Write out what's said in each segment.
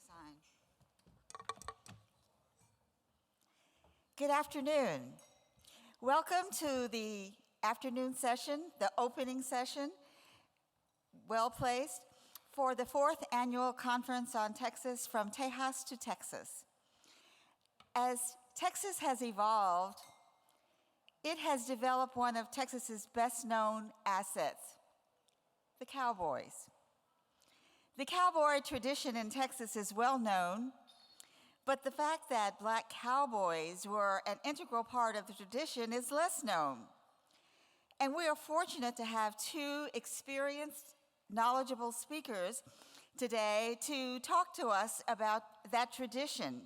sign. Good afternoon. Welcome to the afternoon session, the opening session, well placed, for the 4th Annual Conference on Texas, From Tejas to Texas. As Texas has evolved, it has developed one of Texas's best-known assets, the Cowboys. The cowboy tradition in Texas is well known, but the fact that Black cowboys were an integral part of the tradition is less known. And we are fortunate to have two experienced, knowledgeable speakers today to talk to us about that tradition.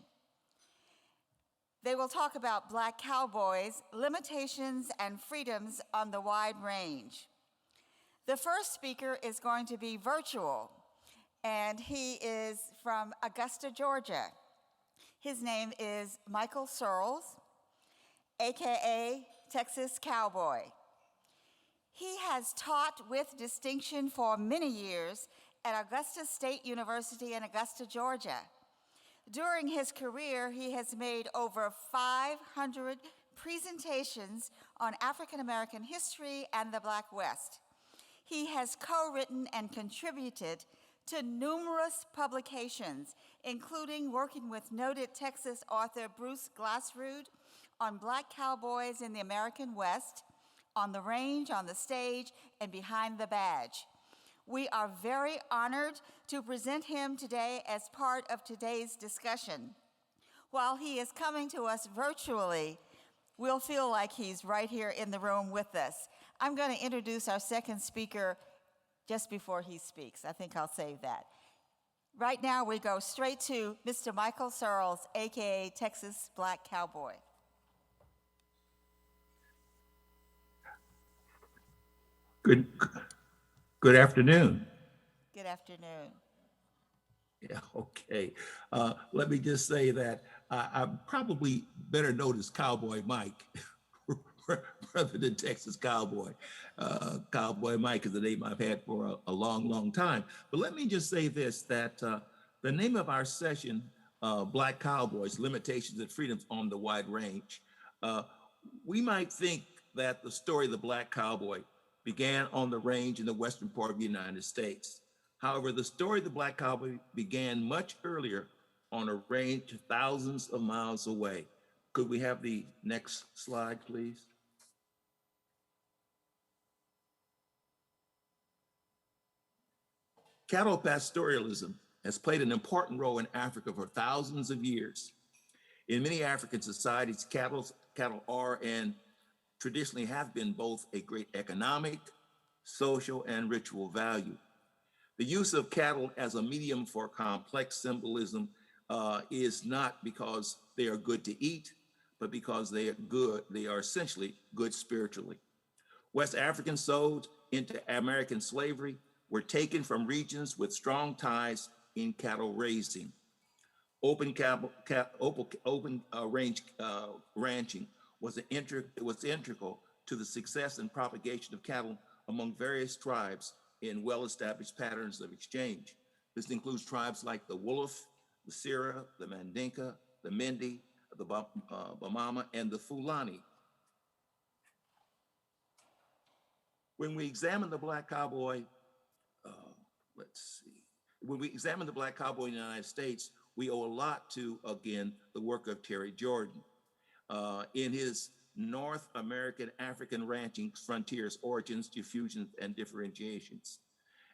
They will talk about Black cowboys, limitations and freedoms on the wide range. The first speaker is going to be virtual, and he is from Augusta, Georgia. His name is Michael Searles, AKA Texas Cowboy. He has taught with distinction for many years at Augusta State University in Augusta, Georgia. During his career, he has made over 500 presentations on African American history and the Black West. He has co-written and contributed to numerous publications, including working with noted Texas author Bruce Glassrud on Black cowboys in the American West, on the range, on the stage, and behind the badge. We are very honored to present him today as part of today's discussion. While he is coming to us virtually, we'll feel like he's right here in the room with us. I'm going to introduce our second speaker just before he speaks. I think I'll save that. Right now, we go straight to Mr. Michael Searles, AKA Texas Black Cowboy. Good afternoon. Good afternoon. Yeah, okay. Let me just say that I'm probably better known as Cowboy Mike rather than Texas Cowboy. Cowboy Mike is the name I've had for a long, long time. But let me just say this, that the name of our session, Black Cowboys, Limitations and Freedoms on the Wide Range, we might think that the story of the Black Cowboy began on the range in the western part of the United States. However, the story of the Black Cowboy began much earlier on a range thousands of miles away. Could we have the next slide, please? Cattle pastoralism has played an important role in Africa for thousands of years. In many African societies, cattle are and traditionally have been both a great economic, social, and ritual value. The use of cattle as a medium for complex symbolism is not because they are good to eat, but because they are essentially good spiritually. West Africans sold into American slavery were taken from regions with strong ties in cattle raising. Open range ranching was integral to the success and propagation of cattle among various tribes in well-established patterns of exchange. This includes tribes like the Wolof, the Sira, the Mandinka, the Mende, the Bamama, and the Fulani. When we examine the Black Cowboy, when we examine the Black Cowboy in the United States, we owe a lot to, again, the work of Terry Jordan. In his North American African Ranching Frontiers, Origins, Diffusions, and Differentiations,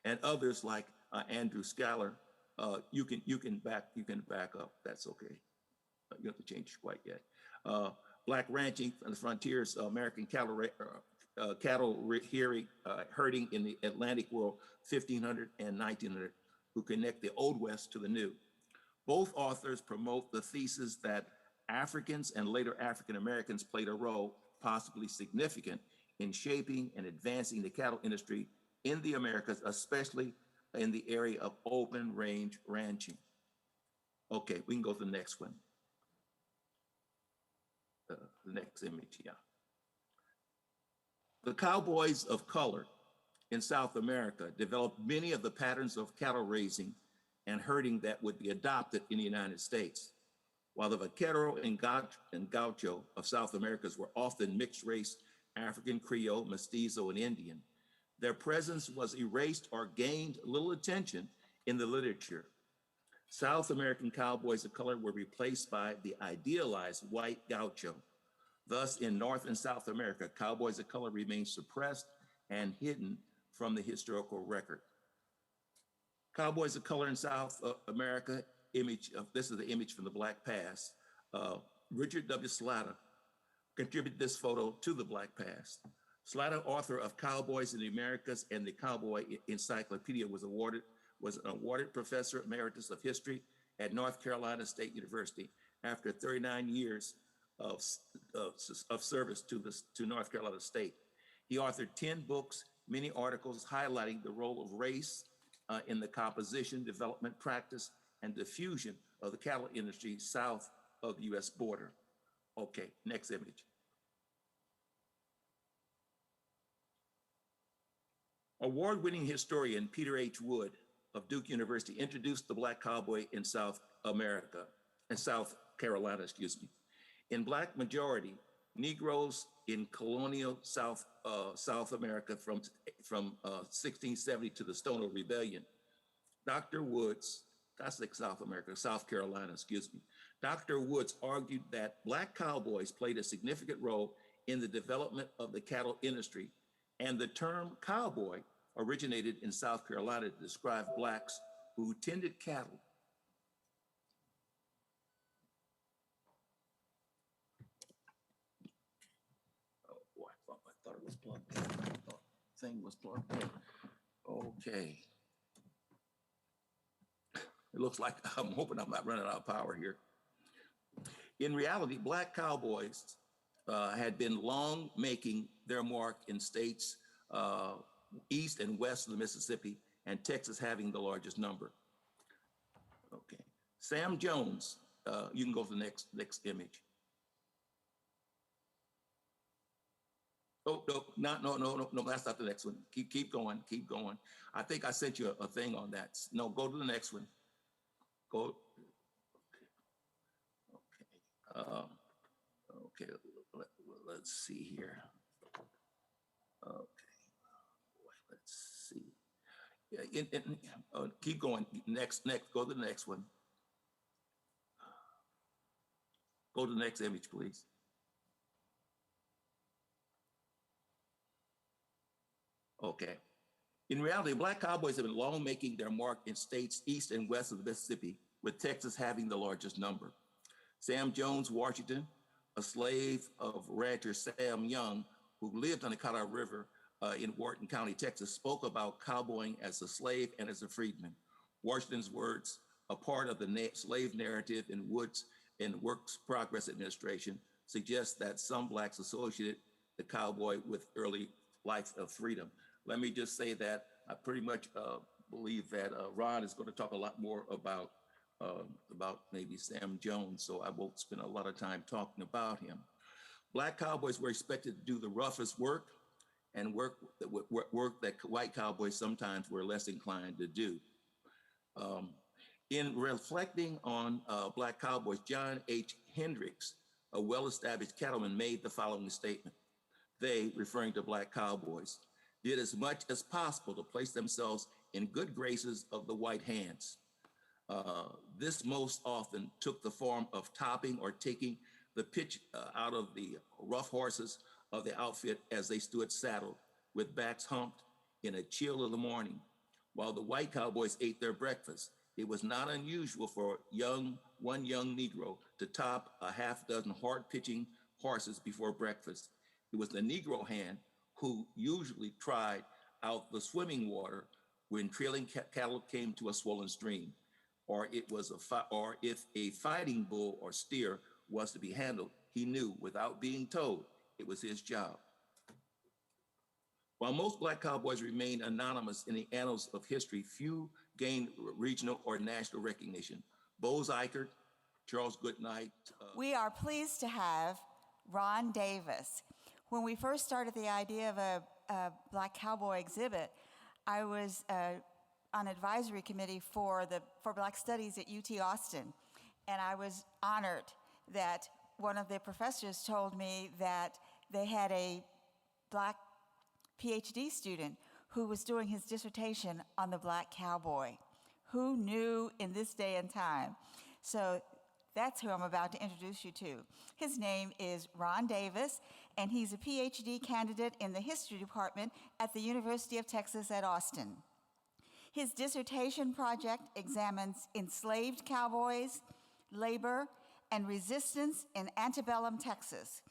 and others like Andrew Scaler. You can back up. That's okay. You don't have to change quite yet. Black Ranching and the Frontiers, American cattle herding in the Atlantic world, 1500 and 1900, who connect the Old West to the New. Both authors promote the thesis that Africans and later African Americans played a role, possibly significant, in shaping and advancing the cattle industry in the Americas, especially in the area of open range ranching. Okay, we can go to the next one. The next image, yeah. The cowboys of color in South America developed many of the patterns of cattle raising and herding that would be adopted in the United States. While the vaquero and gaucho of South Americas were often mixed race, African, Creole, Mestizo, and Indian, their presence was erased or gained little attention in the literature. South American cowboys of color were replaced by the idealized white gaucho. Thus, in North and South America, cowboys of color remained suppressed and hidden from the historical record. Cowboys of color in South America, this is the image from the Black Past. Richard W. Slatter contributed this photo to the Black Past. Slatter, author of Cowboys in the Americas and the Cowboy Encyclopedia, was an awarded professor emeritus of history at North Carolina State University after 39 years of service to North Carolina State. He authored 10 books, many articles highlighting the role of race in the composition, development, practice, and diffusion of the cattle industry south of the US border. Okay, next image. Award-winning historian Peter H. Wood of Duke University introduced the Black cowboy in South Carolina, In Black majority, Negroes in colonial South America from 1670 to the Stono Rebellion. Dr. Woods, that's like South Carolina. Dr. Woods argued that Black cowboys played a significant role in the development of the cattle industry, and the term cowboy originated in South Carolina to describe Blacks who tended cattle. Oh boy, I thought it was plugged in. I thought the thing was plugged in. Okay. It looks like I'm hoping I'm not running out of power here. In reality, Black cowboys had been long making their mark in states east and west of the Mississippi, and Texas having the largest number. Okay, Sam Jones, you can go to the next image. Oh, no, that's not the next one. Keep going. I think I sent you a thing on that. No, go to the next one. Go. Okay, let's see here. Okay, let's see. Yeah, keep going. Next, go to the next one. Go to the next image, please. Okay. In reality, Black cowboys have been long making their mark in states east and west of the Mississippi, with Texas having the largest number. Sam Jones, Washington, a slave of rancher Sam Young, who lived on the Colorado River in Wharton County, Texas, spoke about cowboying as a slave and as a freedman. Washington's words, a part of the slave narrative in Woods and Works Progress Administration, suggest that some Blacks associated the cowboy with early life of freedom. Let me just say that I pretty much believe that Ron is going to talk a lot more about maybe Sam Jones, so I won't spend a lot of time talking about him. Black cowboys were expected to do the roughest work, and work that white cowboys sometimes were less inclined to do. In reflecting on Black cowboys, John H. Hendricks, a well-established cattleman, made the following statement. They, referring to Black cowboys, did as much as possible to place themselves in good graces of the white hands. This most often took the form of topping or taking the pitch out of the rough horses of the outfit as they stood saddled with backs humped in a chill of the morning. While the white cowboys ate their breakfast, it was not unusual for one young Negro to top a half dozen hard-pitching horses before breakfast. It was the Negro hand who usually tried out the swimming water when trailing cattle came to a swollen stream, or if a fighting bull or steer was to be handled, he knew without being told it was his job. While most Black cowboys remain anonymous in the annals of history, few gained regional or national recognition. Bose Eichert, Charles Goodnight. We are pleased to have Ron Davis. When we first started the idea of a Black cowboy exhibit, I was on advisory committee for Black Studies at UT Austin, and I was honored that one of the professors told me that they had a Black PhD student who was doing his dissertation on the Black Cowboy. Who knew in this day and time? So that's who I'm about to introduce you to. His name is Ron Davis, and he's a PhD candidate in the history department at the University of Texas at Austin. His dissertation project examines enslaved cowboys, labor, and resistance in antebellum Texas.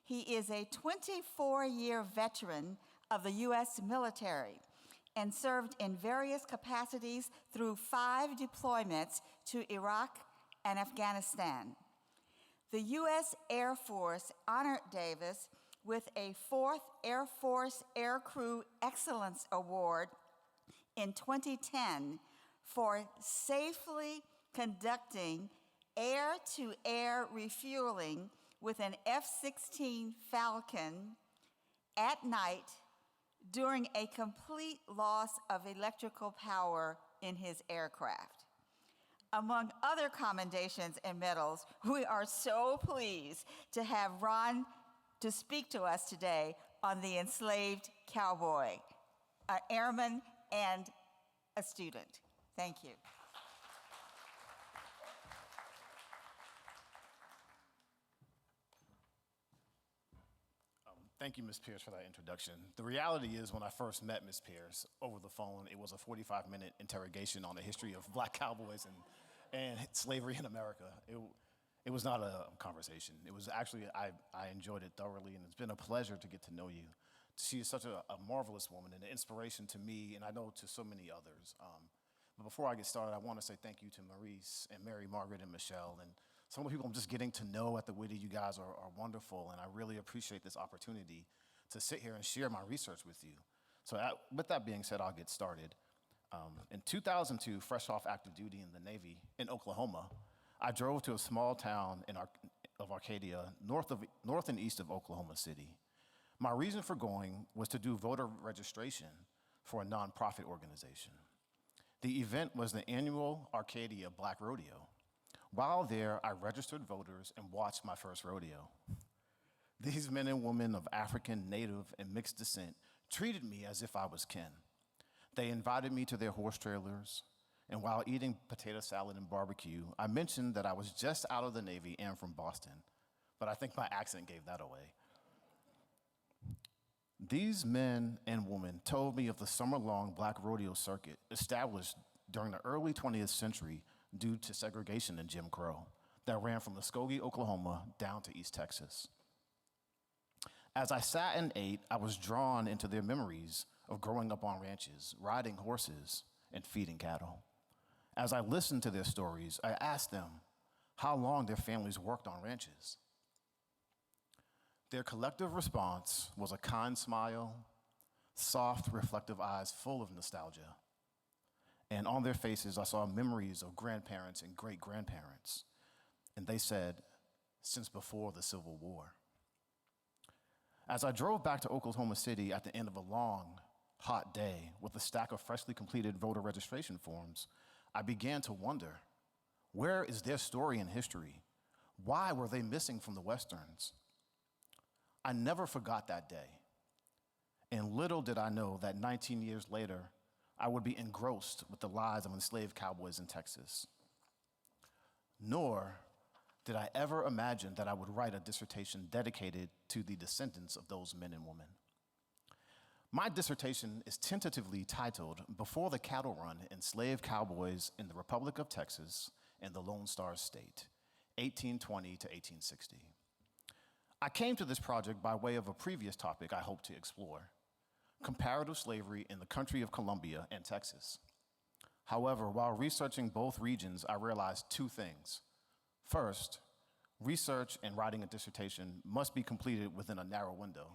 He is a 24-year veteran of the U.S. military and served in various capacities through 5 deployments to Iraq and Afghanistan. The U.S. Air Force honored Davis with a 4th Air Force Aircrew Excellence Award in 2010 for safely conducting air-to-air refueling with an F-16 Falcon at night during a complete loss of electrical power in his aircraft. Among other commendations and medals, we are so pleased to have Ron to speak to us today on the enslaved cowboy, an airman and a student. Thank you. Thank you, Ms. Pierce, for that introduction. The reality is, when I first met Ms. Pierce over the phone, it was a 45-minute interrogation on the history of Black cowboys and slavery in America. It was not a conversation. It was actually, I enjoyed it thoroughly, and it's been a pleasure to get to know you. She is such a marvelous woman and an inspiration to me, and I know to so many others. But before I get started, I want to say thank you to Maurice and Mary Margaret and Michelle, and some of the people I'm just getting to know at the Witte. You guys are wonderful, and I really appreciate this opportunity to sit here and share my research with you. So with that being said, I'll get started. In 2002, fresh off active duty in the Navy in Oklahoma, I drove to a small town of Arcadia, north and east of Oklahoma City. My reason for going was to do voter registration for a nonprofit organization. The event was the annual Arcadia Black Rodeo. While there, I registered voters and watched my first rodeo. These men and women of African, Native, and mixed descent treated me as if I was kin. They invited me to their horse trailers, and while eating potato salad and barbecue, I mentioned that I was just out of the Navy and from Boston, but I think my accent gave that away. These men and women told me of the summer-long Black rodeo circuit established during the early 20th century due to segregation in Jim Crow that ran from Muskogee, Oklahoma, down to East Texas. As I sat and ate, I was drawn into their memories of growing up on ranches, riding horses, and feeding cattle. As I listened to their stories, I asked them how long their families worked on ranches. Their collective response was a kind smile, soft, reflective eyes full of nostalgia. And on their faces, I saw memories of grandparents and great-grandparents. And they said, since before the Civil War. As I drove back to Oklahoma City at the end of a long, hot day with a stack of freshly completed voter registration forms, I began to wonder, where is their story in history? Why were they missing from the Westerns? I never forgot that day. And little did I know that 19 years later, I would be engrossed with the lives of enslaved cowboys in Texas. Nor did I ever imagine that I would write a dissertation dedicated to the descendants of those men and women. My dissertation is tentatively titled Before the Cattle Run, Enslaved Cowboys in the Republic of Texas and the Lone Star State, 1820 to 1860. I came to this project by way of a previous topic I hoped to explore, comparative slavery in the country of Columbia and Texas. However, while researching both regions, I realized two things. First, research and writing a dissertation must be completed within a narrow window.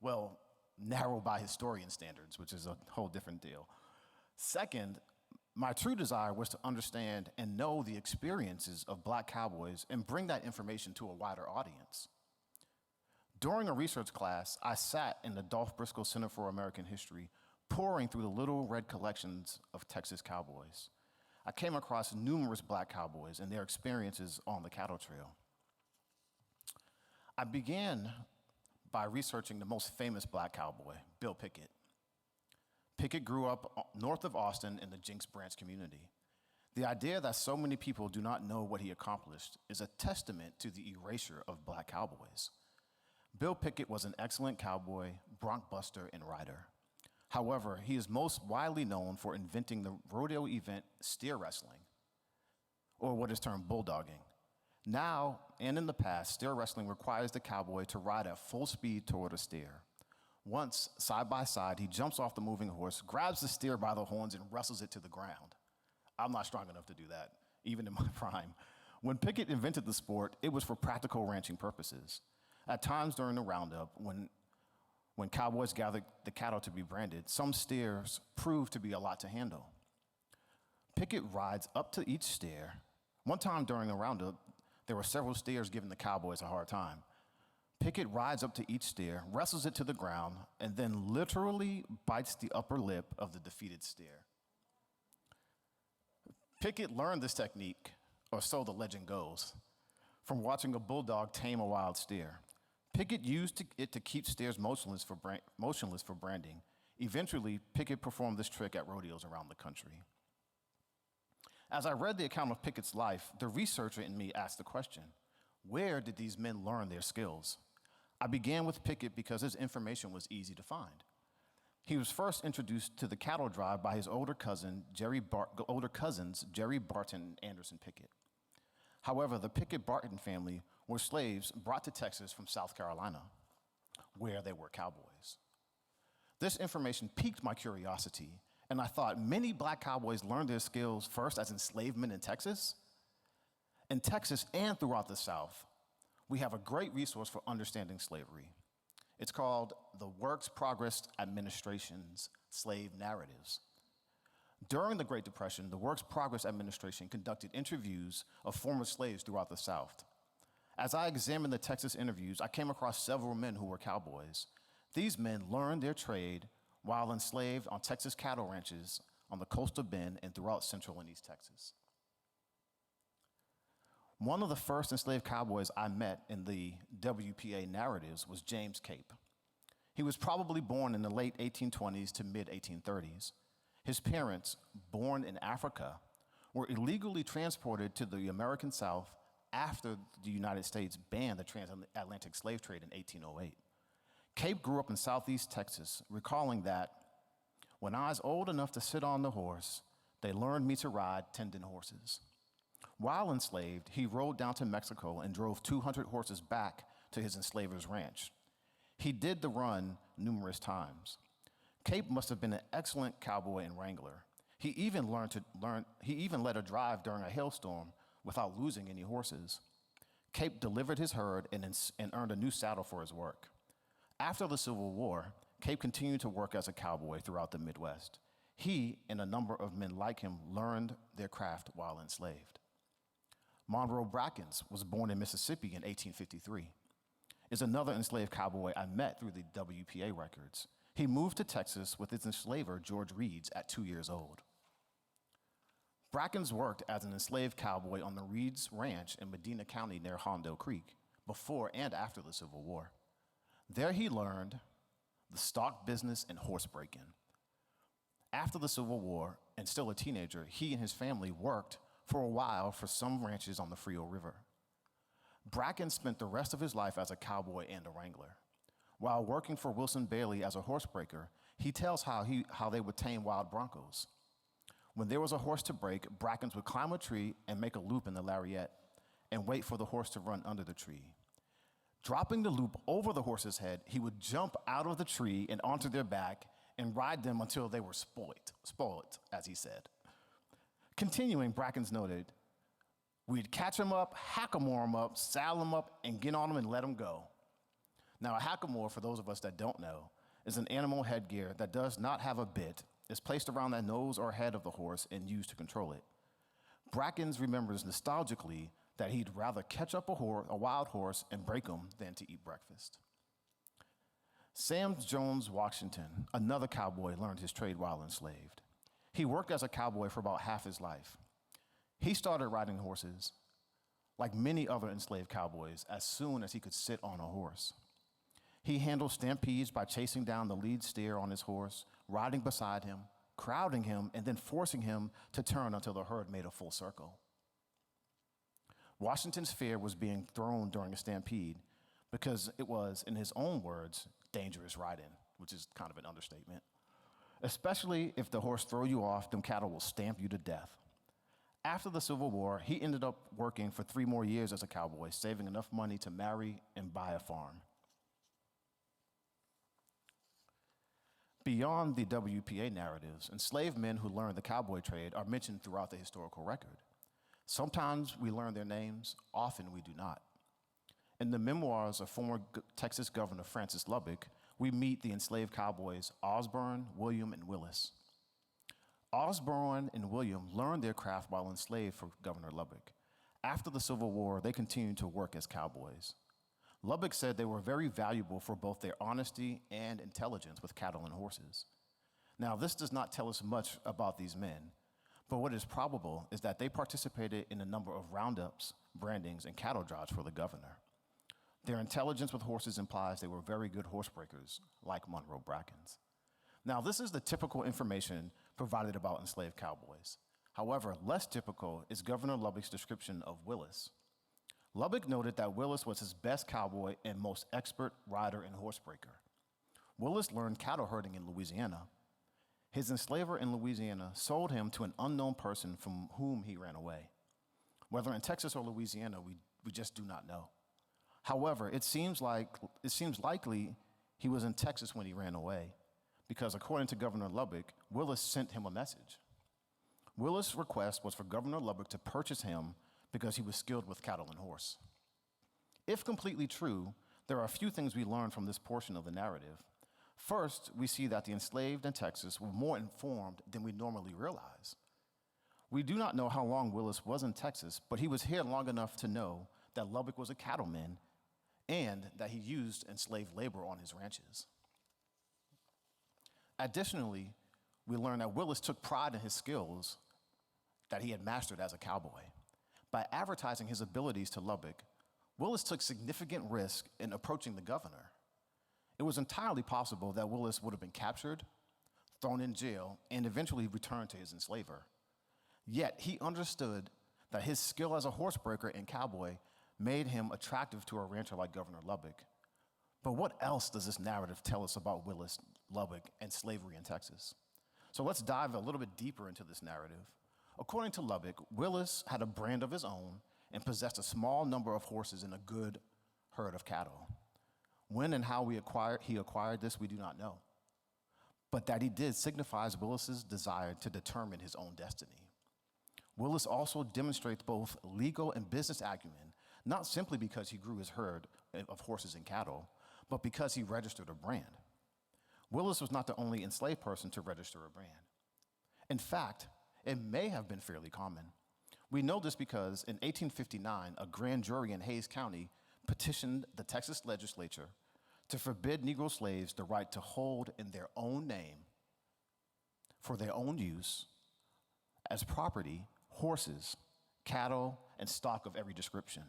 Well, narrow by historian standards, which is a whole different deal. Second, my true desire was to understand and know the experiences of Black cowboys and bring that information to a wider audience. During a research class, I sat in the Dolph Briscoe Center for American History, Pouring through the little red collections of Texas cowboys, I came across numerous black cowboys and their experiences on the cattle trail. I began by researching the most famous black cowboy, Bill Pickett. Pickett grew up north of Austin in the Jinks Branch community. The idea that so many people do not know what he accomplished is a testament to the erasure of black cowboys. Bill Pickett was an excellent cowboy, bronc buster, and rider. However, he is most widely known for inventing the rodeo event steer wrestling, or what is termed bulldogging. Now, and in the past, steer wrestling requires the cowboy to ride at full speed toward a steer. Once, side by side, he jumps off the moving horse, grabs the steer by the horns, and wrestles it to the ground. I'm not strong enough to do that, even in my prime. When Pickett invented the sport, it was for practical ranching purposes. At times during the roundup, when cowboys gathered the cattle to be branded, some steers proved to be a lot to handle. Pickett rides up to each steer. One time during the roundup, there were several steers giving the cowboys a hard time. Pickett rides up to each steer, wrestles it to the ground, and then literally bites the upper lip of the defeated steer. Pickett learned this technique, or so the legend goes, from watching a bulldog tame a wild steer. Pickett used it to keep steers motionless for branding. Eventually, Pickett performed this trick at rodeos around the country. As I read the account of Pickett's life, the researcher in me asked the question, where did these men learn their skills? I began with Pickett because his information was easy to find. He was first introduced to the cattle drive by his older cousins, Jerry Barton and Anderson Pickett. However, the Pickett-Barton family were slaves brought to Texas from South Carolina, where they were cowboys. This information piqued my curiosity, and I thought many black cowboys learned their skills first as enslavement in Texas. In Texas and throughout the South, we have a great resource for understanding slavery. It's called the Works Progress Administration's Slave Narratives. During the Great Depression, the Works Progress Administration conducted interviews of former slaves throughout the South. As I examined the Texas interviews, I came across several men who were cowboys. These men learned their trade while enslaved on Texas cattle ranches on the coastal bend and throughout Central and East Texas. One of the first enslaved cowboys I met in the WPA narratives was James Cape. He was probably born in the late 1820s to mid-1830s. His parents, born in Africa, were illegally transported to the American South after the United States banned the transatlantic slave trade in 1808. Cape grew up in southeast Texas, recalling that, when I was old enough to sit on the horse, they learned me to ride tending horses. While enslaved, he rode down to Mexico and drove 200 horses back to his enslaver's ranch. He did the run numerous times. Cape must have been an excellent cowboy and wrangler. He even led a drive during a hailstorm without losing any horses. Cape delivered his herd and earned a new saddle for his work. After the Civil War, Cape continued to work as a cowboy throughout the Midwest. He and a number of men like him learned their craft while enslaved. Monroe Brackens was born in Mississippi in 1853. Is another enslaved cowboy I met through the WPA records. He moved to Texas with his enslaver, George Reeds, at 2 years old. Brackens worked as an enslaved cowboy on the Reeds Ranch in Medina County near Hondo Creek before and after the Civil War. There he learned the stock business and horse breaking. After the Civil War, and still a teenager, he and his family worked for a while for some ranches on the Frio River. Brackens spent the rest of his life as a cowboy and a wrangler. While working for Wilson Bailey as a horsebreaker, he tells how they would tame wild broncos. When there was a horse to break, Brackens would climb a tree and make a loop in the lariat and wait for the horse to run under the tree. Dropping the loop over the horse's head, he would jump out of the tree and onto their back and ride them until they were spoiled, as he said. Continuing, Brackens noted, we'd catch him up, hackamore him up, saddle him up, and get on him and let him go. Now, a hackamore, for those of us that don't know, is an animal headgear that does not have a bit, is placed around the nose or head of the horse and used to control it. Brackens remembers nostalgically that he'd rather catch up a wild horse and break him than to eat breakfast. Sam Jones Washington, another cowboy, learned his trade while enslaved. He worked as a cowboy for about half his life. He started riding horses, like many other enslaved cowboys, as soon as he could sit on a horse. He handled stampedes by chasing down the lead steer on his horse, riding beside him, crowding him, and then forcing him to turn until the herd made a full circle. Washington's fear was being thrown during a stampede because it was, in his own words, dangerous riding, which is kind of an understatement. Especially if the horse throw you off, them cattle will stamp you to death. After the Civil War, he ended up working for 3 more years as a cowboy, saving enough money to marry and buy a farm. Beyond the WPA narratives, enslaved men who learned the cowboy trade are mentioned throughout the historical record. Sometimes we learn their names, often we do not. In the memoirs of former Texas Governor Francis Lubbock, we meet the enslaved cowboys Osborne, William, and Willis. Osborne and William learned their craft while enslaved for Governor Lubbock. After the Civil War, they continued to work as cowboys. Lubbock said they were very valuable for both their honesty and intelligence with cattle and horses. Now, this does not tell us much about these men, but what is probable is that they participated in a number of roundups, brandings, and cattle drives for the governor. Their intelligence with horses implies they were very good horse breakers, like Monroe Brackens. Now, this is the typical information provided about enslaved cowboys. However, less typical is Governor Lubbock's description of Willis. Lubbock noted that Willis was his best cowboy and most expert rider and horsebreaker. Willis learned cattle herding in Louisiana. His enslaver in Louisiana sold him to an unknown person from whom he ran away. Whether in Texas or Louisiana, we just do not know. However, it seems likely he was in Texas when he ran away, because according to Governor Lubbock, Willis sent him a message. Willis' request was for Governor Lubbock to purchase him because he was skilled with cattle and horse. If completely true, there are a few things we learn from this portion of the narrative. First, we see that the enslaved in Texas were more informed than we normally realize. We do not know how long Willis was in Texas, but he was here long enough to know that Lubbock was a cattleman and that he used enslaved labor on his ranches. Additionally, we learn that Willis took pride in his skills that he had mastered as a cowboy. By advertising his abilities to Lubbock, Willis took significant risk in approaching the governor. It was entirely possible that Willis would have been captured, thrown in jail, and eventually returned to his enslaver. Yet he understood that his skill as a horsebreaker and cowboy made him attractive to a rancher like Governor Lubbock. But what else does this narrative tell us about Willis, Lubbock, and slavery in Texas? So let's dive a little bit deeper into this narrative. According to Lubbock, Willis had a brand of his own and possessed a small number of horses and a good herd of cattle. When and how he acquired this, we do not know. But that he did signifies Willis's desire to determine his own destiny. Willis also demonstrates both legal and business acumen, not simply because he grew his herd of horses and cattle, but because he registered a brand. Willis was not the only enslaved person to register a brand. In fact, it may have been fairly common. We know this because in 1859, a grand jury in Hayes County petitioned the Texas legislature to forbid Negro slaves the right to hold in their own name, for their own use, as property, horses, cattle, and stock of every description.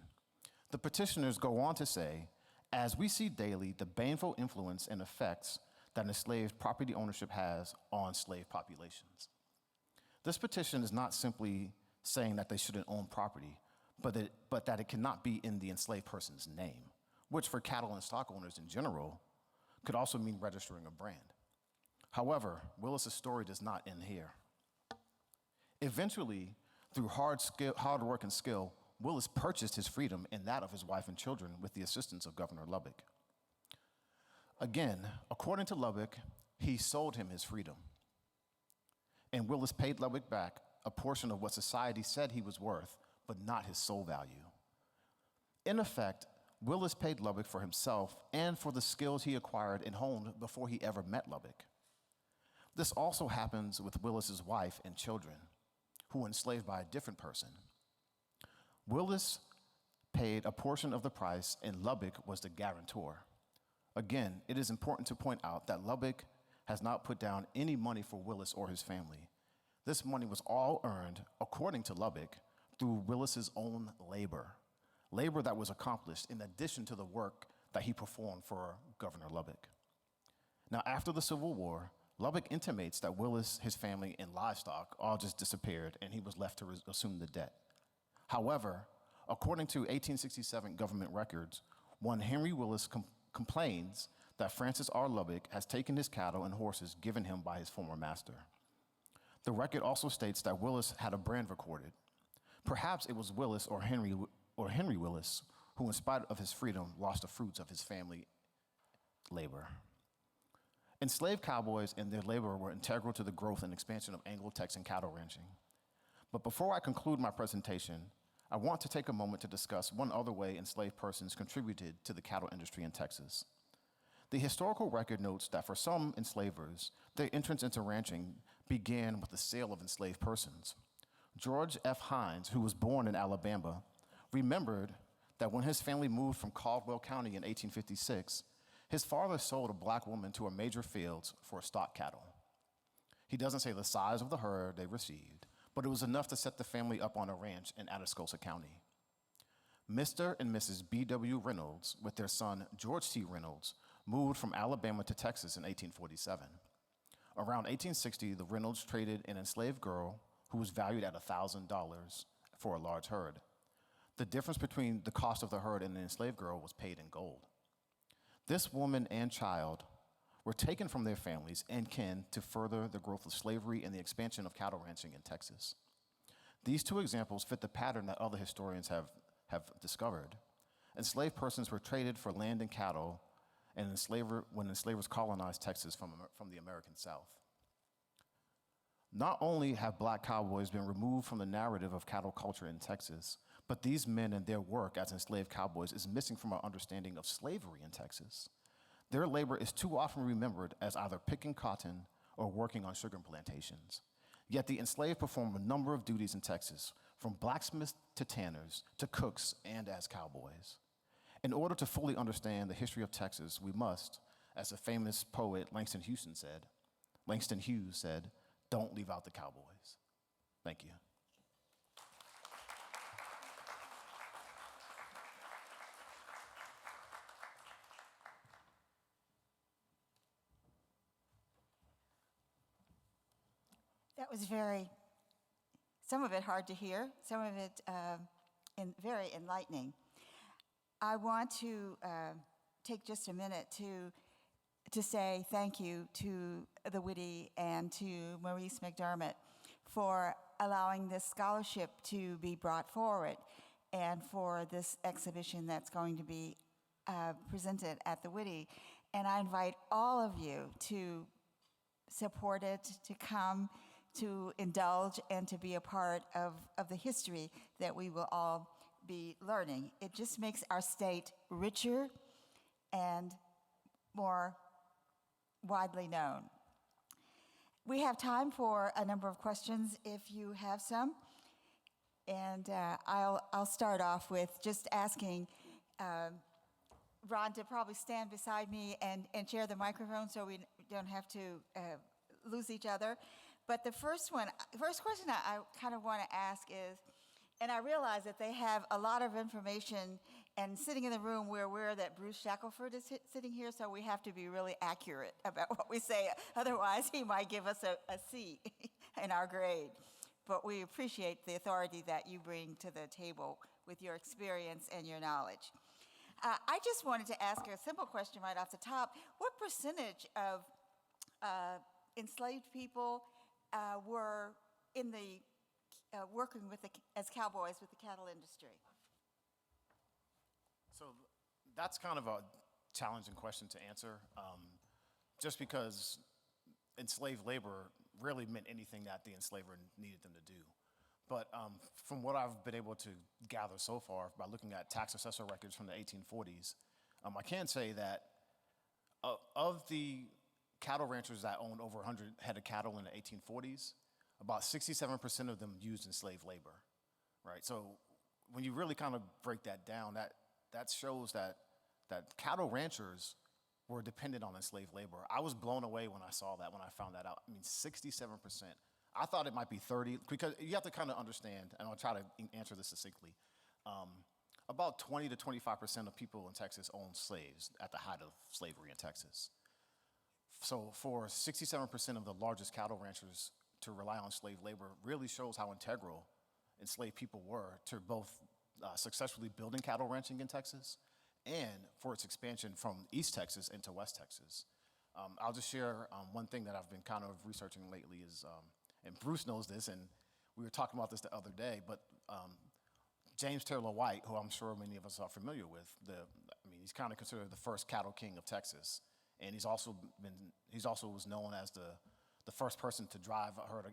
The petitioners go on to say, as we see daily the baneful influence and effects that enslaved property ownership has on slave populations. This petition is not simply saying that they shouldn't own property, but that it cannot be in the enslaved person's name, which for cattle and stock owners in general could also mean registering a brand. However, Willis's story does not end here. Eventually, through hard work and skill, Willis purchased his freedom and that of his wife and children with the assistance of Governor Lubbock. Again, according to Lubbock, he sold him his freedom. And Willis paid Lubbock back a portion of what society said he was worth, but not his soul value. In effect, Willis paid Lubbock for himself and for the skills he acquired and honed before he ever met Lubbock. This also happens with Willis's wife and children, who were enslaved by a different person. Willis paid a portion of the price, and Lubbock was the guarantor. Again, it is important to point out that Lubbock has not put down any money for Willis or his family. This money was all earned, according to Lubbock, through Willis's own labor that was accomplished in addition to the work that he performed for Governor Lubbock. Now, after the Civil War, Lubbock intimates that Willis, his family, and livestock all just disappeared and he was left to assume the debt. However, according to 1867 government records, one Henry Willis complains that Francis R. Lubbock has taken his cattle and horses given him by his former master. The record also states that Willis had a brand recorded. Perhaps it was Willis or Henry Willis who, in spite of his freedom, lost the fruits of his family labor. Enslaved cowboys and their labor were integral to the growth and expansion of Anglo-Texan cattle ranching. But before I conclude my presentation, I want to take a moment to discuss one other way enslaved persons contributed to the cattle industry in Texas. The historical record notes that for some enslavers, their entrance into ranching began with the sale of enslaved persons. George F. Hines, who was born in Alabama, remembered that when his family moved from Caldwell County in 1856, his father sold a black woman to a major fields for stock cattle. He doesn't say the size of the herd they received, but it was enough to set the family up on a ranch in Atascosa County. Mr. and Mrs. B.W. Reynolds, with their son George T. Reynolds, moved from Alabama to Texas in 1847. Around 1860, the Reynolds traded an enslaved girl who was valued at $1,000 for a large herd. The difference between the cost of the herd and the enslaved girl was paid in gold. This woman and child were taken from their families and kin to further the growth of slavery and the expansion of cattle ranching in Texas. These two examples fit the pattern that other historians have discovered. Enslaved persons were traded for land and cattle and when enslavers colonized Texas from the American South. Not only have black cowboys been removed from the narrative of cattle culture in Texas, but these men and their work as enslaved cowboys is missing from our understanding of slavery in Texas. Their labor is too often remembered as either picking cotton or working on sugar plantations. Yet the enslaved performed a number of duties in Texas, from blacksmiths to tanners to cooks and as cowboys. In order to fully understand the history of Texas, we must, as the famous poet Langston Hughes said, don't leave out the cowboys. Thank you. That was some of it hard to hear, some of it very enlightening. I want to take just a minute to say thank you to the Witte and to Maurice McDermott for allowing this scholarship to be brought forward and for this exhibition that's going to be presented at the Witte. And I invite all of you to support it, to come, to indulge, and to be a part of the history that we will all be learning. It just makes our state richer and more widely known. We have time for a number of questions if you have some. And I'll start off with just asking Ron to probably stand beside me and share the microphone so we don't have to lose each other. But the first question I kind of want to ask is, and I realize that they have a lot of information, and sitting in the room, we're aware that Bruce Shackelford is sitting here, so we have to be really accurate about what we say. Otherwise, he might give us a C in our grade. But we appreciate the authority that you bring to the table with your experience and your knowledge. I just wanted to ask a simple question right off the top. What percentage of enslaved people were in the working as cowboys with the cattle industry? So that's kind of a challenging question to answer, just because enslaved labor rarely meant anything that the enslaver needed them to do. But from what I've been able to gather so far by looking at tax assessor records from the 1840s, I can say that of the cattle ranchers that owned over 100 head of cattle in the 1840s, about 67% of them used enslaved labor, right? So when you really kind of break that down, that shows that cattle ranchers were dependent on enslaved labor. I was blown away when I saw that, when I found that out. I mean, 67%. I thought it might be 30, because you have to kind of understand, and I'll try to answer this succinctly. About 20 to 25% of people in Texas owned slaves at the height of slavery in Texas. So for 67% of the largest cattle ranchers to rely on slave labor really shows how integral enslaved people were to both successfully building cattle ranching in Texas and for its expansion from East Texas into West Texas. I'll just share one thing that I've been kind of researching lately is, and Bruce knows this, and we were talking about this the other day, but James Taylor White, who I'm sure many of us are familiar with, he's kind of considered the first cattle king of Texas, and he's also was known as the first person to drive a herd,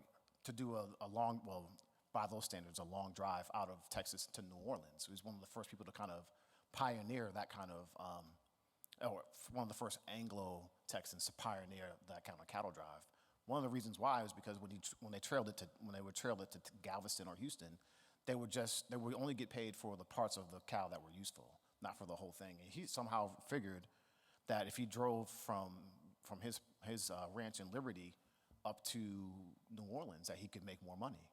to do a long, well, by those standards, a long drive out of Texas to New Orleans. He was one of the first people to kind of pioneer that kind of, or one of the first Anglo-Texans to pioneer that kind of cattle drive. One of the reasons why was because when they would trail it to Galveston or Houston, they would only get paid for the parts of the cow that were useful, not for the whole thing. And he somehow figured that if he drove from his ranch in Liberty up to New Orleans, that he could make more money.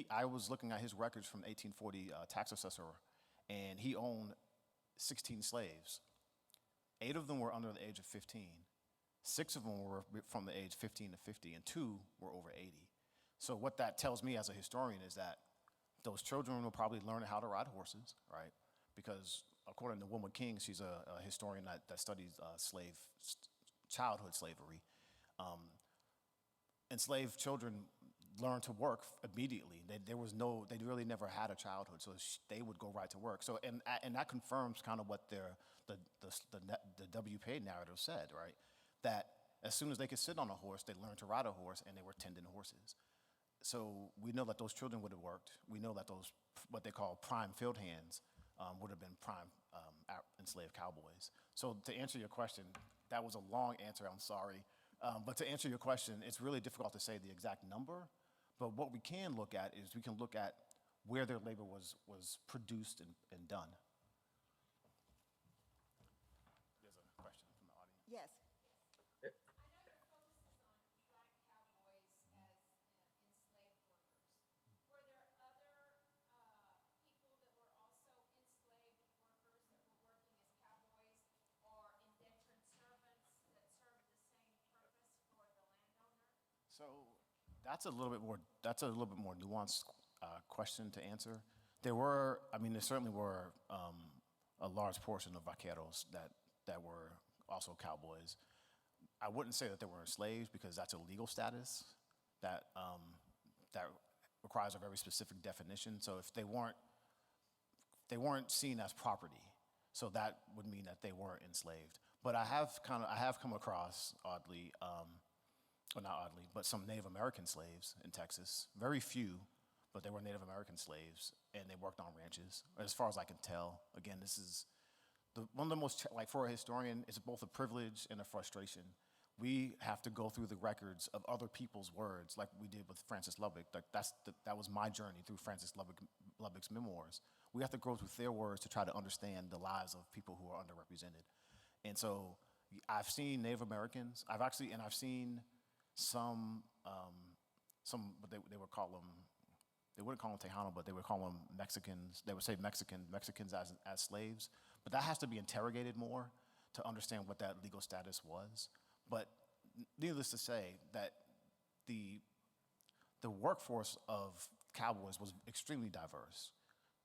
I was looking at his records from 1840 tax assessor, and he owned 16 slaves. 8 of them were under the age of 15. 6 of them were from the age 15 to 50, and 2 were over 80. So what that tells me as a historian is that those children will probably learn how to ride horses, right? Because according to Wilma King, she's a historian that studies childhood slavery. Enslaved children learn to work immediately. They really never had a childhood, so they would go right to work. So and that confirms kind of what the WPA narrative said, right? That as soon as they could sit on a horse, they learned to ride a horse, and they were tending horses. So we know that those children would have worked. We know that those, what they call prime field hands, would have been prime enslaved cowboys. So to answer your question, that was a long answer, I'm sorry. But to answer your question, it's really difficult to say the exact number. But what we can look at is we can look at where their labor was produced and done. There's a question from the audience. Yes. So that's a little bit more nuanced question to answer. There certainly were a large portion of vaqueros that were also cowboys. I wouldn't say that they were slaves because that's a legal status that requires a very specific definition. So if they weren't seen as property, so that would mean that they weren't enslaved. But I have come across, oddly, well, not oddly, but some Native American slaves in Texas. Very few, but they were Native American slaves, and they worked on ranches. As far as I can tell, again, this is one of the most, for a historian, it's both a privilege and a frustration. We have to go through the records of other people's words, like we did with Francis Lubbock. That was my journey through Francis Lubbock's memoirs. We have to go through their words to try to understand the lives of people who are underrepresented. And so I've seen Native Americans. I've seen some, but they would call them, they wouldn't call them Tejano, but they would call them Mexicans. They would say Mexicans as slaves. But that has to be interrogated more to understand what that legal status was. But needless to say that the workforce of cowboys was extremely diverse.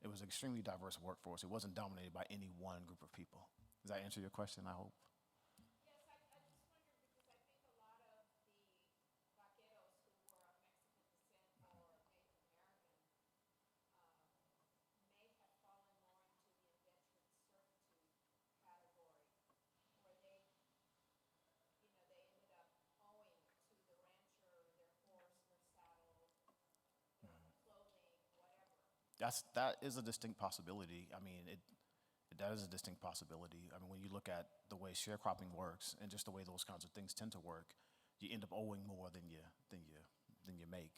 It was an extremely diverse workforce. It wasn't dominated by any one group of people. Does that answer your question, I hope? That is a distinct possibility. I mean, that is a distinct possibility. I mean, when you look at the way sharecropping works and just the way those kinds of things tend to work, you end up owing more than you make.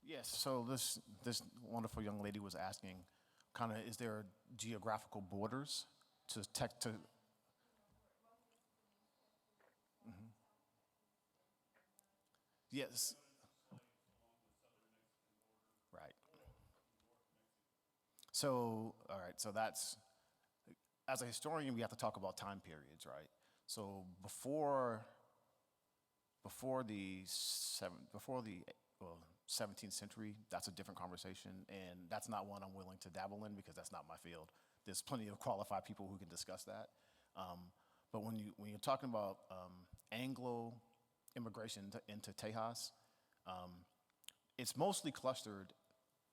Yes, so this wonderful young lady was asking, kind of, is there geographical borders to tech to? Yes. Right. So, all right, so that's, as a historian, we have to talk about time periods, right? So before the well, 17th century, that's a different conversation, and that's not one I'm willing to dabble in because that's not my field. There's plenty of qualified people who can discuss that. But when you're talking about Anglo immigration into Tejas, it's mostly clustered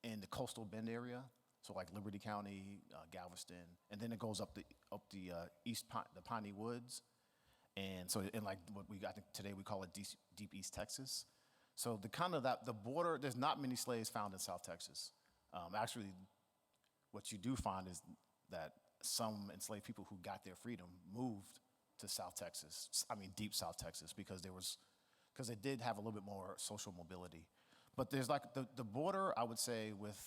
in the coastal Bend area, so like Liberty County, Galveston, and then it goes up the the Piney Woods, and so in like what I think today we call it deep East Texas. So the border, there's not many slaves found in South Texas. Actually, what you do find is that some enslaved people who got their freedom moved to South Texas. I mean, deep South Texas, because they did have a little bit more social mobility. But there's like the border, I would say, with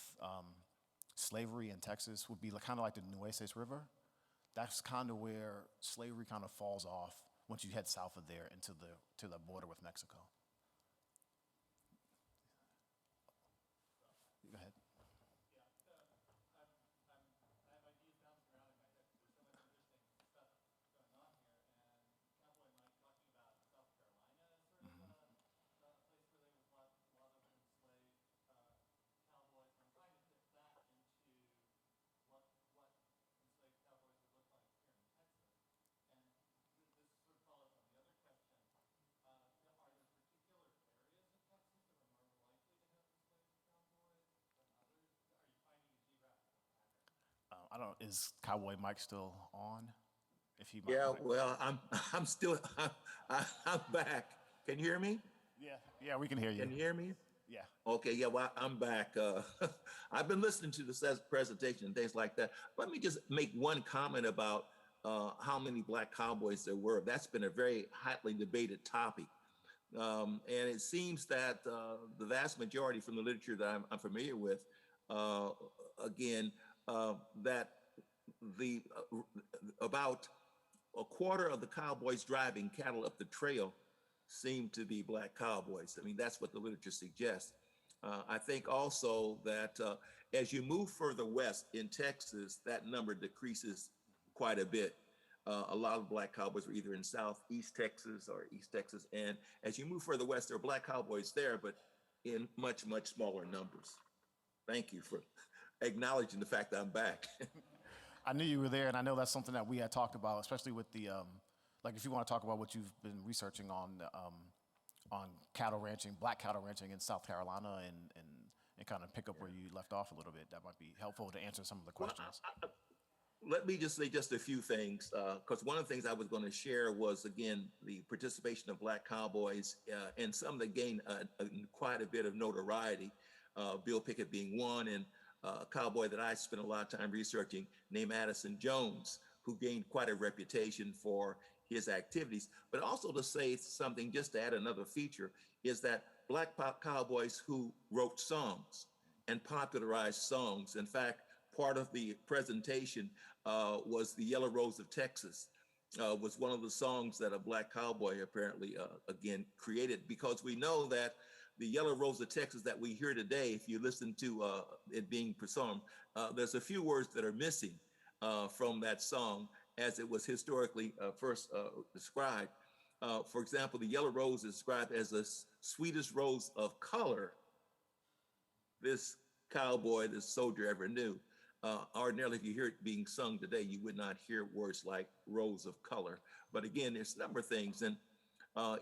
slavery in Texas would be kind of like the Nueces River. That's kind of where slavery kind of falls off once you head south of there into the border with Mexico. Go ahead. I don't. Is Cowboy Mike still on? If he might. Yeah, well, I'm still I'm back. Can you hear me? Yeah, we can hear you. Can you hear me? Yeah. Okay, yeah, well, I'm back. I've been listening to the presentation and things like that. Let me just make one comment about how many black cowboys there were. That's been a very hotly debated topic. And it seems that the vast majority from the literature that I'm familiar with, uh, again, that the about a quarter of the cowboys driving cattle up the trail seem to be black cowboys. I mean, that's what the literature suggests. I think also that as you move further west in Texas, that number decreases quite a bit. A lot of black cowboys were either in southeast Texas or East Texas. And as you move further west, there are black cowboys there, but in much, much smaller numbers. Thank you for acknowledging the fact that I'm back. I knew you were there, and I know that's something that we had talked about, especially with the, like if you want to talk about what you've been researching on cattle ranching, black cattle ranching in South Carolina, and kind of pick up where you left off a little bit. That might be helpful to answer some of the questions. Well, let me just say just a few things, because one of the things I was going to share was, again, the participation of black cowboys and some that gained quite a bit of notoriety, Bill Pickett being one, and a cowboy that I spent a lot of time researching named Addison Jones, who gained quite a reputation for his activities. But also to say something, just to add another feature, is that black cowboys who wrote songs and popularized songs. In fact, part of the presentation was The Yellow Rose of Texas, was one of the songs that a black cowboy apparently, again, created, because we know that the Yellow Rose of Texas that we hear today, if you listen to it being performed, there's a few words that are missing from that song as it was historically first described. For example, the yellow rose is described as the sweetest rose of color this cowboy, this soldier ever knew. Ordinarily, if you hear it being sung today, you would not hear words like rose of color. But again, there's a number of things, and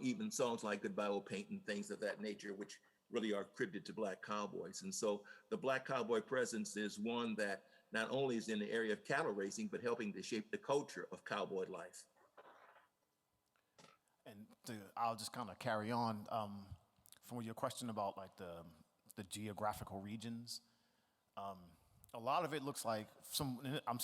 even songs like Goodbye Old Paint and things of that nature, which really are credited to black cowboys. And so the black cowboy presence is one that not only is in the area of cattle racing, but helping to shape the culture of cowboy life. And I'll just kind of carry on from your question about like the geographical regions. A lot of it looks like I'm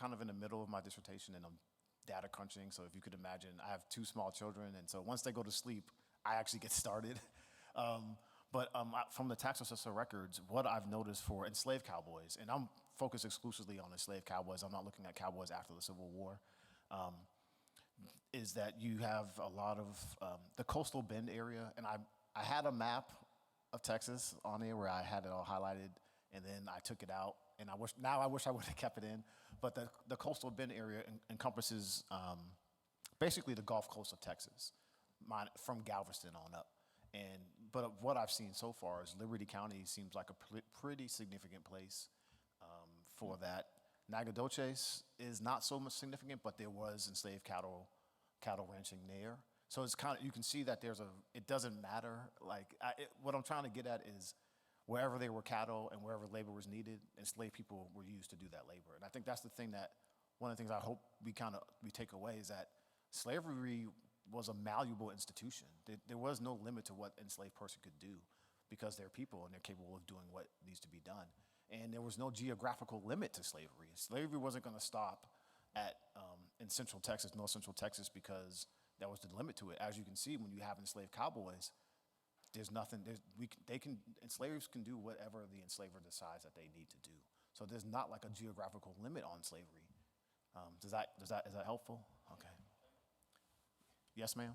kind of in the middle of my dissertation, and I'm data crunching. So if you could imagine, I have two small children, and so once they go to sleep, I actually get started. But from the tax assessor records, what I've noticed for enslaved cowboys, and I'm focused exclusively on enslaved cowboys, I'm not looking at cowboys after the Civil War, is that you have a lot of the coastal bend area, and I had a map of Texas on there where I had it all highlighted, and then I took it out, and I wish I would have kept it in. But the coastal bend area encompasses basically the Gulf Coast of Texas, from Galveston on up. But what I've seen so far is Liberty County seems like a pretty significant place for that. Nacogdoches is not so much significant, but there was enslaved cattle ranching there. So it's kind of, you can see that it doesn't matter. What I'm trying to get at is wherever there were cattle and wherever labor was needed, enslaved people were used to do that labor. And I think that's the thing one of the things I hope we take away is that slavery was a malleable institution. There was no limit to what an enslaved person could do because they're people and they're capable of doing what needs to be done. And there was no geographical limit to slavery. Slavery wasn't going to stop in Central Texas, North Central Texas, because that was the limit to it. As you can see, when you have enslaved cowboys, there's nothing. Enslavers can do whatever the enslaver decides that they need to do. So there's not like a geographical limit on slavery. Is that helpful? Okay. Yes, ma'am.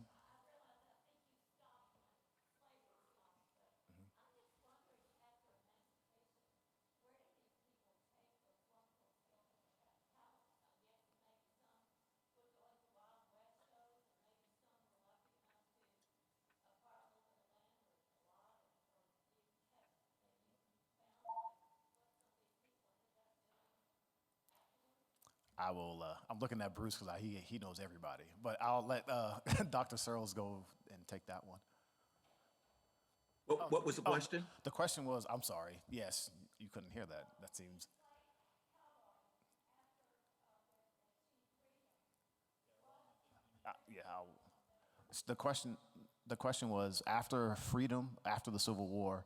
I will. I'm looking at Bruce because he knows everybody, but I'll let Dr. Searles go and take that one. What was the question? The question was, I'm sorry. Yes, you couldn't hear that. That seems. Yeah. The question was, after freedom, after the Civil War,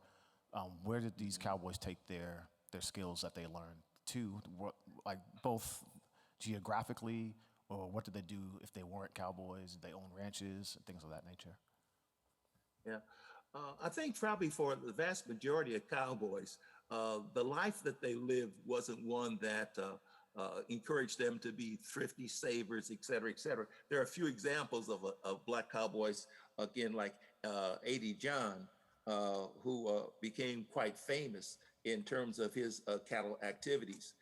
where did these cowboys take their skills that they learned to? Like both geographically, or what did they do if they weren't cowboys? Did they own ranches, things of that nature? Yeah. I think probably for the vast majority of cowboys, the life that they lived wasn't one that encouraged them to be thrifty savers, et cetera, et cetera. There are a few examples of Black cowboys, again, like A.D. John, who became quite famous in terms of his cattle activities.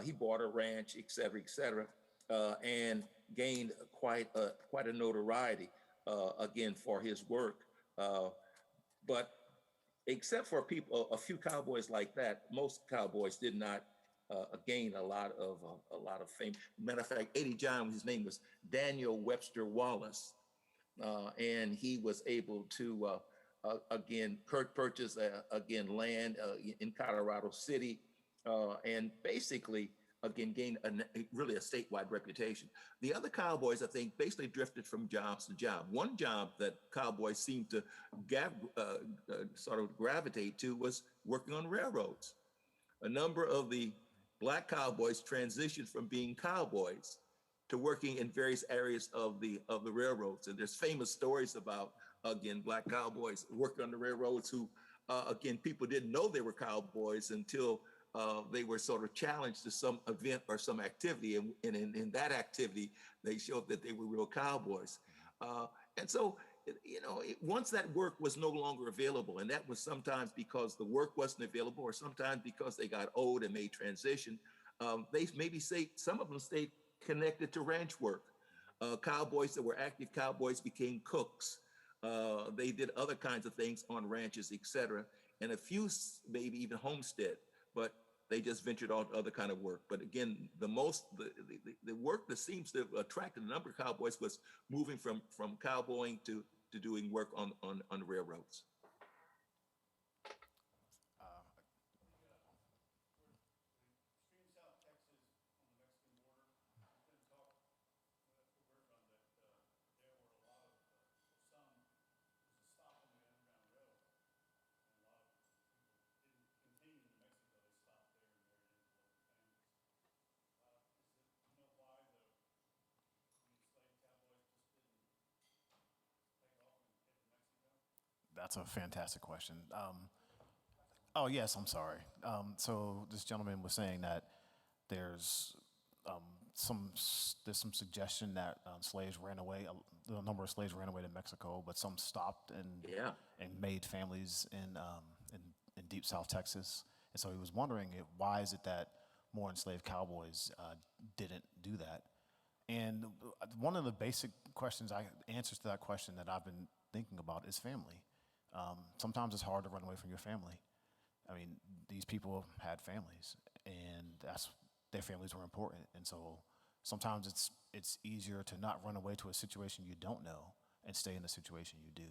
He bought a ranch, et cetera, and gained quite a notoriety, again, for his work. But except for a few cowboys like that, most cowboys did not gain a lot of fame. Matter of fact, A.D. John, his name was Daniel Webster Wallace, and he was able to again purchase again land in Colorado City, and basically again gain really a statewide reputation. The other cowboys, I think, basically drifted from jobs to job. One job that cowboys seemed to sort of gravitate to was working on railroads. A number of the Black cowboys transitioned from being cowboys to working in various areas of the railroads. And there's famous stories about, again, Black cowboys working on the railroads who, again, people didn't know they were cowboys until they were sort of challenged to some event or some activity. And in that activity, they showed that they were real cowboys. And so, once that work was no longer available, and that was sometimes because the work wasn't available, or sometimes because they got old and made transition, they maybe some of them stayed connected to ranch work. Cowboys that were active cowboys became cooks. They did other kinds of things on ranches, et cetera, and a few maybe even homestead, but they just ventured on other kind of work. But again, the work that seems to have attracted a number of cowboys was moving from cowboying to doing work on railroads. That's a fantastic question. Oh, yes, I'm sorry. So this gentleman was saying that there's there's some suggestion that slaves ran away. The number of slaves ran away to Mexico, but some stopped Yeah. and made families in deep South Texas. And so he was wondering why is it that more enslaved cowboys didn't do that? And one of the basic answers to that question that I've been thinking about is family. Sometimes it's hard to run away from your family. I mean, these people had families, and their families were important. And so sometimes it's easier to not run away to a situation you don't know and stay in the situation you do.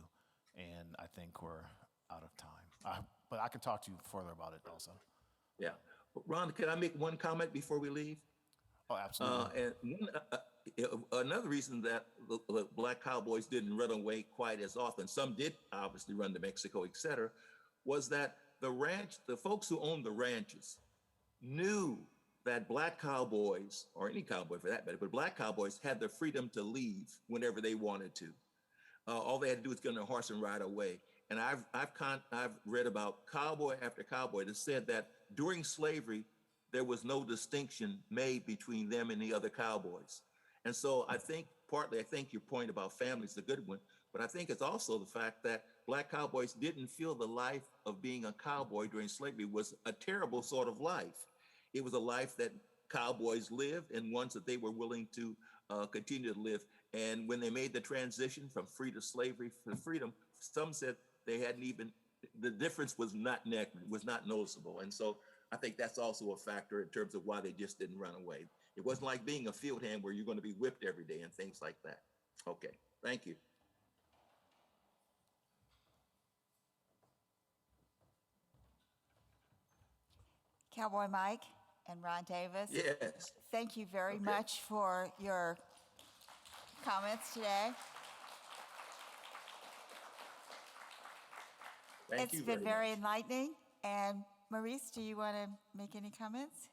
And I think we're out of time. But I can talk to you further about it also. Yeah. Ron, can I make one comment before we leave? Oh, absolutely. Another reason that the black cowboys didn't run away quite as often, some did obviously run to Mexico, et cetera, was that the folks who owned the ranches knew that black cowboys, or any cowboy for that matter, but black cowboys had the freedom to leave whenever they wanted to. All they had to do was get on a horse and ride away. And I've read about cowboy after cowboy that said that during slavery, there was no distinction made between them and the other cowboys. And so I think your point about family is a good one, but I think it's also the fact that black cowboys didn't feel the life of being a cowboy during slavery was a terrible sort of life. It was a life that cowboys lived and ones that they were willing to continue to live. And when they made the transition from slavery to freedom, some said the difference was not noticeable. And so I think that's also a factor in terms of why they just didn't run away. It wasn't like being a field hand where you're going to be whipped every day and things like that. Okay, thank you. Cowboy Mike and Ron Davis. Yes. Thank you very Okay. much for your comments today. Thank you It's been very very much. enlightening. And Maurice, do you want to make any comments?